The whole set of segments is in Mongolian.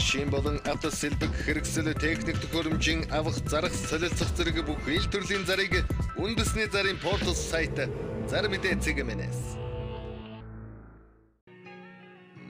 машин болон авто сэлбэг хэрэгсэл техник төхөөрөмжийн авах зарах солилцох зэрэг бүх ил төрлийн зарыг үндэсний зарын портал сайт Зар мэдээ цэгмэнэс.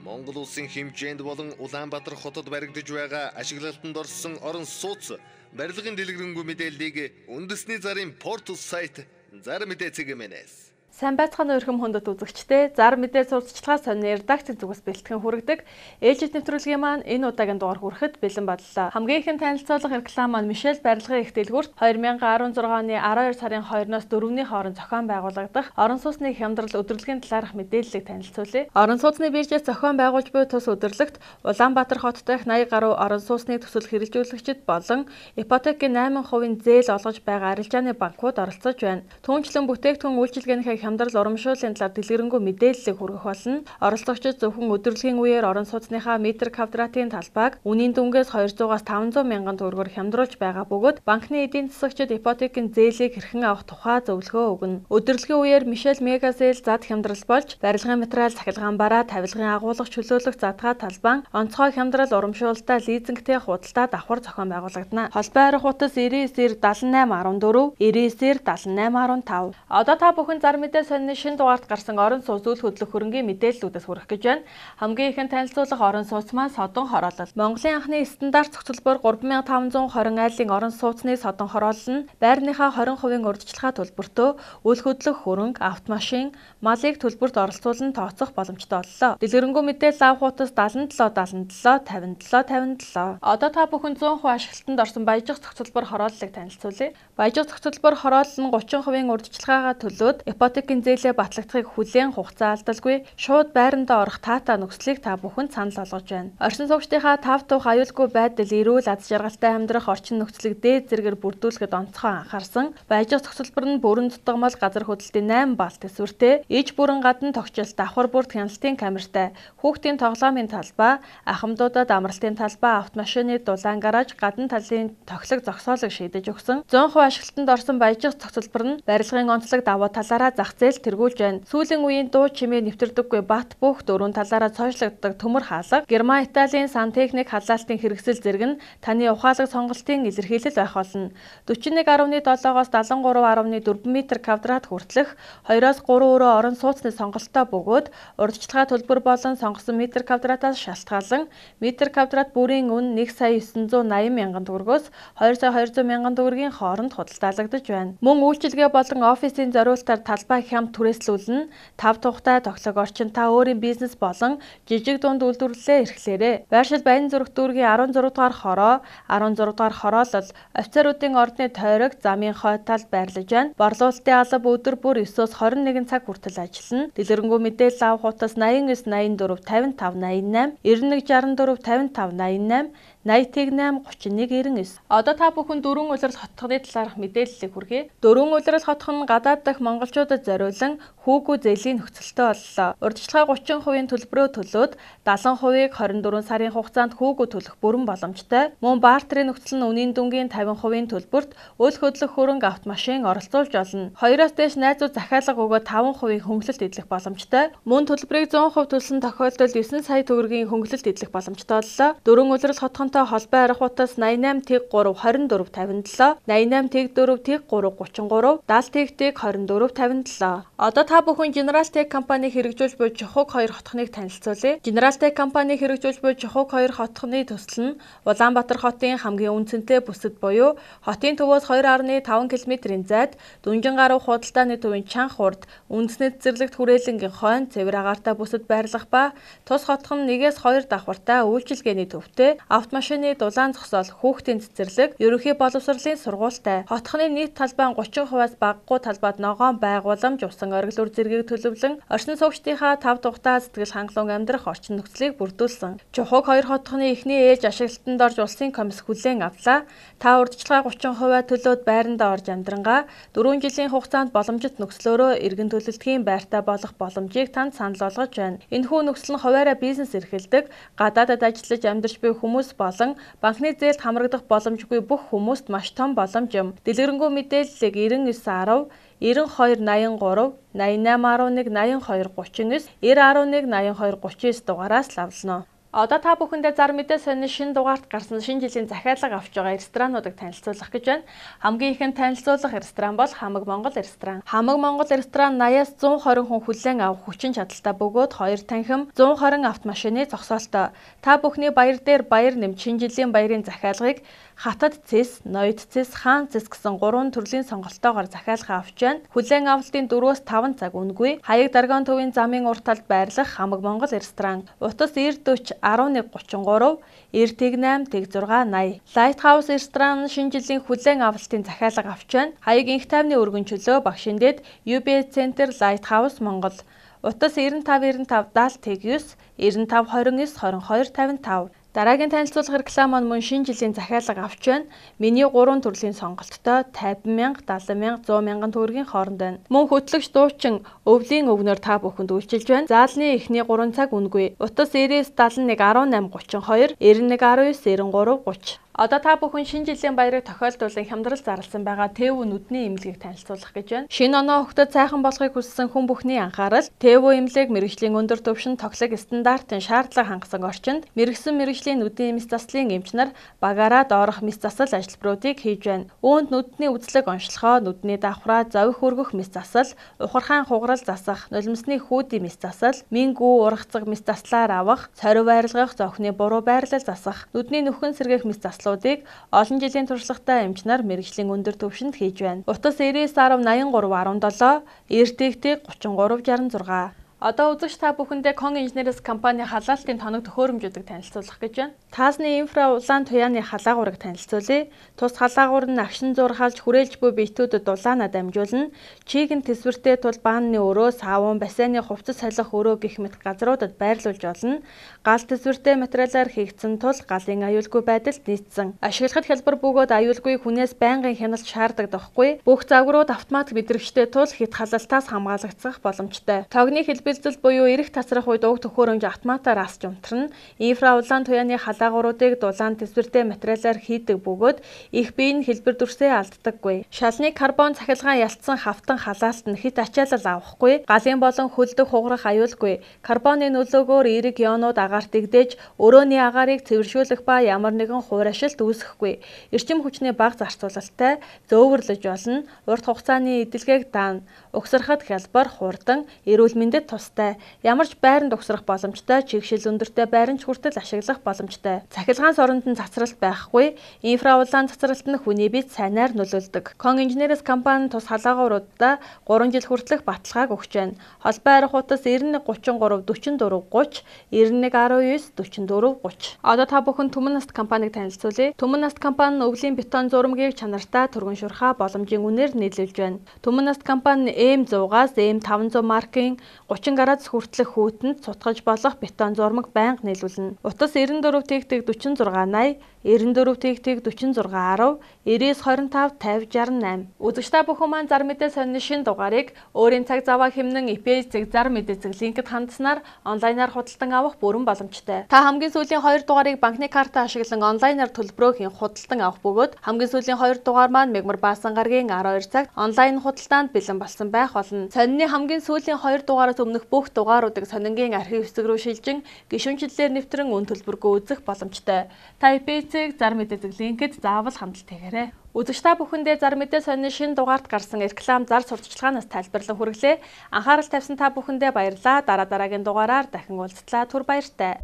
Монгол улсын хэмжээнд болон Улаанбаатар хотод баригдаж байгаа ашиглалтанд орсон орон сууц барилгын дэлгэрэнгүй мэдээллийг үндэсний зарын портал сайт Зар мэдээ цэгмэнэс. Сайн байцгаана өрхөм хүндэт үзэгчдээ Зар мэдээ сурталчилгаа сонины редакцийн зүгээс бэлтгэн хүргэдэг ээлжид нэвтрүүлгийн маань энэ удаагийн дугаар хүрэхэд бэлэн боллоо. Хамгийн ихэнд танилцуулах реклам маань Мишель барилгын их дэлгүүрт 2016 оны 12 сарын 2-оос 4-ний хооронд зохион байгуулагдах орон сууцны хямдрал өдөрлөгийн талаарх мэдээллийг танилцуулъя. Орон сууцны биржээс зохион байгуулж буй тус өдөрлөгт Улаанбаатар хот дахь 80 гаруй орон сууцны төсөл хэрэгжүүлэгчид болон ипотекийн 8% зээл олгож байгаа арилжааны банкуд оролцож байна. Түүнчлэн бүтээгдэхүүн үйлчилгээнийхээ хямдрал урамшууллын талаар дэлгэрэнгүй мэдээллийг хүргэх болно. Оролцогчид зөвхөн өдөрлөгийн үеэр орон сууцныхаа метр квадратын талбайг үнийн дүнгээс 200-аас 500 мянган төгрөгөөр хямдруулж байгаа бөгөөд банкны эдийн засагчид ипотекийн зээлийг хэрхэн авах тухай зөвлөгөө өгнө. Өдөрлөгийн үеэр Мишель Мегазэл зад хямдрал болж барилгын материал цахилгаан бараа, тавилгын агуулга чөлөөлөх задгаа талбайн онцгой хямдрал урамшуулалтаа лизингтэй худалдаа давхар зохион байгуулагдана. Холбоо арих утас 99-7814, 99-7815. Одоо та бүхэн Зар мэдээ сонины шинэ дугаард гарсан орон сууц үйл хөдлөх хөрөнгийн мэдээллүүдээс хүрэх гэж байна. Хамгийн ихэнд танилцуулах орон сууц маань содон хороолол. Монголын анхны стандарт цогцлбор 3520 айлын орон сууцны содон хороолол нь байрныхаа 20% урьдчилгаа төлбөртөө үйл хөдлөх хөрөнгө, автомашин, малыг төлбөрт оролцуулан тооцох боломжтой боллоо. Дэлгэрэнгүй мэдээлэл авах утас 77 77 57 57. Одоо та бүхэн 100% ашиглалтанд орсон баяжих цогцлбор хорооллыг танилцуулъя. Баяжих цогцлбор хороолол нь 30% урьдчилгаагаа төлөөд ипотекийн зээлээ батлагдахыг хүлээн хугацаа алдалгүй шууд байрандаа орох таатай нөхцөлийг та бүхэнд санал болгож байна. Орчин суугчдынхаа тав тух аюулгүй байдал, эрүүл аз жаргалтай амьдрах орчин нөхцөлийг дээд зэрэгээр бүрдүүлэхэд онцгой анхаарсан баяжих цогцлбор нь бүрэн дутгамал газар хөдлөлтийн 8 бал төсвөртэй, иж бүрэн гадна тогтчилт, давхар бүрт хяналтын камертай, хүүхдийн тоглоомын талбай, ахмадуудад амралтын талбай, автомашины дулаан гараж, гадна талын тоглог зогсоолыг шийдэж өгсөн. 100% ашиглалтанд орсон баяжих цогцлбор нь барилгын онцлог даваа талаараа зах зээл тэргүүлж байна. Сүүлийн үеийн дуу чимээ нэвтэрдэггүй бат бүх дөрвөн талаараа цоошлогддог төмөр хаалга, Герман, Италийн сантехник халаалтын хэрэгсэл зэрэг нь таны ухаалаг сонголтын илэрхийлэл байх болно. 41.7-оос 73.4 м квадрат хүртэлх 2-оос 3 өрөө орон сууцны сонголттой бөгөөд урьдчилгаа төлбөр болон сонгосон метр квадратаас шалтгаалan метр квадрат бүрийн үн 1,980 мянган төгрөгөөс 2,200 мянган төгрөгийн хооронд худалдаалагдаж байна. Мөн үйлчилгээ болон офисын зориулалтаар талбай хямд түрээслүүлнэ. 5 тухтай тоглог орчин та өөрийн бизнес болон жижиг дунд үйлдвэрлэлээ эрхлээрэй. Байршил Баян зүрх дүүргийн 16 дугаар хороо, 16 дугаар хороолол, офицеруудын ордны тойрог, замын хойд талд байрлаж байна. Борлуулалтын алба өдөр бүр 9-оос 21 цаг хүртэл ажиллана. Дэлгэрэнгүй мэдээлэл авах утас 89 84 55 88, 91 64 55 88, 80-8 31 99. Одоо та бүхэн дөрвөн улирал хотхны талаарх мэдээллийг хүргэе. Дөрвөн улирал хотхон нь гадаад дахь монголчуудад зориулан хүүгүй зээлийн нөхцөлтэй боллоо. Урьдчилгаа 30% төлбөрөө төлөөд 70%-ийг 24 сарын хугацаанд хүүгүй төлөх бүрэн боломжтой. Мөн бартерын нөхцөл нь үнийн дүнгийн 50% төлбөрт үйл хөдлөх хөрөнгө, автомашин оролцуулж олно. 2-оос дээш найзууд захиалга өгөөд 5% хөнгөлөлт идэх боломжтой. Мөн төлбөрийг 100% төлсөн тохиолдолд 9 сая төгрөгийн хөнгөлөлт идэх боломжтой боллоо. Дөрвөн улирал хотхонтой холбоо арих утас 88 3 24 57, 88 4 3 33, 70 24 57. Одоо та бүхэн General-Tech компани хэрэгжүүлж буй Жохог 2 хотхныг танилцуулъя. General-Tech компани хэрэгжүүлж буй Жохог 2 хотхны төсөл нь Улаанбаатар хотын хамгийн үнцэнтэй бүсэд буюу хотын төвөөс 2.5 км-ийн зайд Дүнжин гаруй худалдааны төвийн чанх урд үндэсний цэцэрлэгт хүрээлэнгийн хойно цэвэр агаартай бүсэд байрлах ба тус хотхон 1-2 давхартай үйлчилгээний төвтэй, автомашины дулаан зогсоол, хүүхдийн цэцэрлэг, ерөнхий боловсролын сургуультай. Хотхны нийт талбайн 30%-аас багагүй талбайд ногоон байгууламж, усан оргил үр зэргийг төлөвлөн орчин суугчдынхаа 5 тухтай сэтгэл хангалуун амьдрах орчин нөхцөлийг бүрдүүлсэн. Жохог 2 хотхны эхний ээлж ашиглалтанд орж улсын комисс хүлээн авлаа. Та урьдчилгаа 30% төлөөд байрандаа орж амьдрангаа 4 жилийн хугацаанд боломжит нөхцлөөрөө эргэн төлөлтгийн байртай болох боломжийг танд санал болгож байна. Энэхүү нөхцөл нь хуваараа бизнес эрхэлдэг, гадаадад ажиллаж амьдарч буй хүмүүс болон банкны зээлд хамрагдах боломжгүй бүх хүмүүст маш том боломж юм. Дэлгэрэнгүй мэдээллийг 9910 9283 8811 8239 9011 8239 дугаараас лавлана. Одоо та бүхэндээ зар мэдээ сонины шинэ дугаарт гарсан шинэ жилийн захиалга авч байгаа ресторануудыг танилцуулах гэж байна. Хамгийн ихэнд танилцуулах ресторан бол Хамаг Монгол ресторан. Хамаг Монгол ресторан 80-аас 120 хүн хүлээн авах хүчин чадалтай бөгөөд 2 танхим 120 автомашины зогсоолтой. Та бүхний баяр дээр баяр нэмж шинэ жилийн баярын захиалгыг хатад цэс, ноёд цэс, хаан цэс гэсэн 3 төрлийн сонголтоогоор захиалга авч байна. Хүлээн авалтын 4-5 цаг үнэгүй. Хаяг Дарган төвийн замын урт талд байрлах Хамаг Монгол ресторан. Утас 9040 1133, 98 тэг 680. Lighthouse ресторан шинэ жилийн хүлээн авалтын захиалга авч байна. Хаяг инх тайвны өргөн чөлөө Багшиндэд UBS Center Lighthouse Монгол. Утас 9595 70 9, 9529 22 55. Дараагийн танилцуулах реклам маань мөн шинэ жилийн захиалга авч байна. Миний 3 төрлийн сонголттой 50,000, 70,000, 100,000 төгрөгийн хооронд байна. Мөн хөтлөгч дуучин өвлийн өвгнөр та бүхэнд үйлчилж байна. Заалны эхний 3 цаг үнэгүй. Утас 9071 1832, 91 19 93 30. Одоо та бүхэн шинэ жилийн баярыг тохиолдуулан хямдрал зарласан байгаа Тэв нүдний эмнэлгийг танилцуулах гэж байна. Шинэ оноо хөгтөд сайхан болохыг хүссэн хүн бүхний анхаарал Тэв эмнэлэг мэрэгжлийн өндөр түвшин тоглог стандартын шаардлага хангасан орчинд мэрэгсэн мэрэгжлийн нүдний эмс заслын эмч нар багаараа доорох мэс засал ажилбаруудыг хийж байна. Үүнд нүдний үзлэг онцлогоо, нүдний давхраа, зових өргөх мэс засал, ухархайн хугарал засах, нулимсны хүүдийн мэс засал, мингүү ургацэг мэс заслаар авах, цорив байрлах, зовхны буруу байрлал засах, нүдний нүхэн сэргээх мэс заслуудыг олон жилийн туршлагатай эмч нар мэрэгжлийн өндөр түвшинд хийж байна. Утас 99108317, эртэгтэй 3366. Одоо үзэгч та бүхэндээ Кон инженерс компани халаалтын тоног төхөөрөмжүүдийг танилцуулах гэж байна. Таасны инфра улаан туяаны халаагуурыг танилцуулъя. Тус халаагуур нь агшин зурхалж хүрээлж буй биетүүдэд улаанаа дамжуулна. Чигийн тэсвэртэй тул баанны өрөө, савун, бассейны хувцас солих өрөө гэх мэт газруудад байрлуулж болно. Гал тэсвэртэй материалаар хийгдсэн тул галын аюулгүй байдалд нийцсэн. Ашиглахад хялбар бөгөөд аюулгүй хүнээс байнгын хяналт шаардагдахгүй. Бүх загварууд автомат мэдрэгчтэй тул хит халалтаас хамгаалагдах боломжтой. Тогны хэлбэлзэл буюу эрэх тасрах үед уг төхөөрөмж автоматар асч унтрна. Инфра улаан туяаны халаагууруудыг дулаан тэсвэртэй материалаар хийдэг бөгөөд их биеийн хэлбэр дүрсээ алддаггүй. Шалны карбон цахилгаан ялтсан хавтан халаалт нь хит ачаалал авахгүй. Галын болон хөлдөх хугарах аюулгүй. Карбоны нөлөөгөөр эерэг ионууд агаарт дэгдэж өрөөний агаарыг цэвэршүүлэх ба ямар нэгэн хуурашилт үүсэхгүй. Эрчим хүчний бага зарцуулалттай зөөвөрлөж болно. Урт хугацааны эдэлгээг даана. Угсрахад хялбар, хурдан, эрүүл мэндэд тустай. Ямар ч байранд угсрах боломжтой, чигшил өндөртэй байранд хүртэл ашиглах боломжтой. Цахилгаан соронд нь цацралт байхгүй. Инфра улаан цацралт нь хүний биед сайнаар нөлөөлдөг. Кон инженерс компани тус халаагууруудаа 3 жил хүртэлх баталгааг өгч байна. Холбоо арих утас 91 33 44 30, 91 19 44 30. Одоо та бүхэн Түмэн Наст компаниг танилцуулъя. Түмэн Наст компани нь өвлийн бетон зурмгийг чанартай түргэн шурхаа боломжийн үнээр нийлүүлж байна. Түмэн Наст компани M100-аас M500 маркийн 30 градус хүртэлх хүүтэнд цутгаж болох бетон зурмаг байнга нийлүүлнэ. Утас 94 тэгтэг 4680, 94 тэгтэг 4610, 99 25 50 68. Үзэгч та бүхэн маань зар мэдээ сонины шинэ дугаарыг өөрийн цаг заваа хэмнэн ИП зэг зар мэдээ зэг линкэд хандаснаар онлайнаар худалдан авах бүрэн боломжтой. Та хамгийн сүүлийн 2 дугаарыг банкны картаа ашиглан онлайнаар төлбөрөө хийн худалдан авах бөгөөд хамгийн сүүлийн 2 дугаар маань Мегмар Баасан гарагийн 12 цагт онлайн худалдаанд бэлэн болсон байх болно. Сонины хамгийн сүүлийн 2 дугаараас өмнөх бүх дугааруудыг сонингийн архив хэсэг рүү шилжин гишүүнчлэлээр нэвтрэн үн төлбөргүй үзэх боломжтой. Та ИП-ийг зар мэдээ зэг линкэд заавал хандлт хийгээрэй. Үзэгч та бүхэндээ зар мэдээ сонины шинэ дугаарт гарсан реклам зар сурталчилгаанаас тайлбарлан хүргэлээ. Анхаарал тавьсан та бүхэндээ баярлалаа. Дараагийн дугаараар дахин уулзтлаа. Түр баяртай.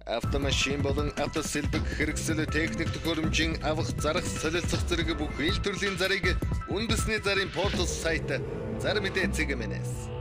Автомашин болон автосэлбэг хэрэгсэл техник төхөөрөмжийн авах зарах солилцох зэрэг бүх ил төрлийн зарыг үндэсний зарын портал сайт зар мэдээ цэг мэнэс